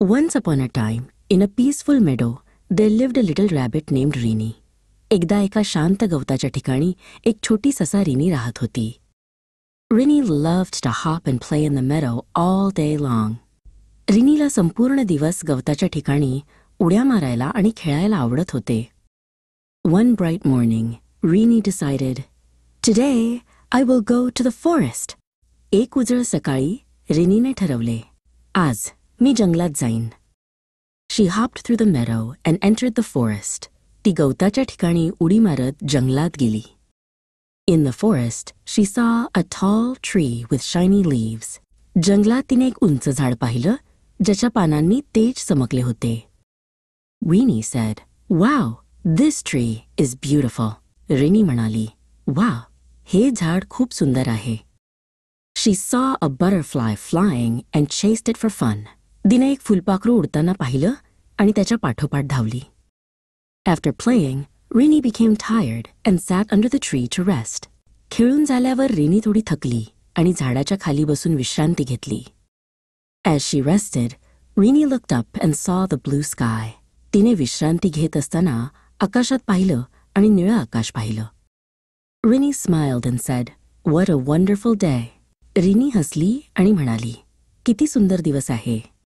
Once upon a time, in a peaceful meadow, there lived a little rabbit named Rini. एकदा एका शांत गवताच्या ठिकाणी एक छोटी ससा रिनी राहत होती. Rini loved to hop and play in the meadow all day long. रिनीला संपूर्ण दिवस गवताच्या ठिकाणी उड्या मारायला आणि खेळायला आवडत होते. One bright morning, Rini decided, "Today I will go to the forest." एक उजळ सकाळी रिनीने ठरवले, आज मी जंगलात जाईन. She hopped through the meadow and entered the forest. ती गवताच्या ठिकाणी उडी मारत जंगलात गेली. In the forest, she saw a tall tree with shiny leaves. जंगलात तिने एक उंच झाड पाहिलं, ज्याच्या पानांनी तेज चमकले होते. Rini said, "Wow, this tree is beautiful." Rini म्हणाली, "वाह, हे झाड खूप सुंदर आहे." She saw a butterfly flying and chased it for fun. तिने एक फुलपाखरू उडताना पाहिलं आणि त्याच्या पाठोपाठ धावली. After playing, Rini became tired and sat under the tree to rest. खेळून झाल्यावर रिनी थोडी थकली आणि झाडाच्या खाली बसून विश्रांती घेतली. As she rested, Rini looked up and saw the blue sky. तिने विश्रांती घेत असताना आकाशात पाहिलं आणि निळं आकाश पाहिलं. Rini smiled and said, "What a wonderful day." Rini हसली आणि म्हणाली, किती सुंदर दिवस आहे.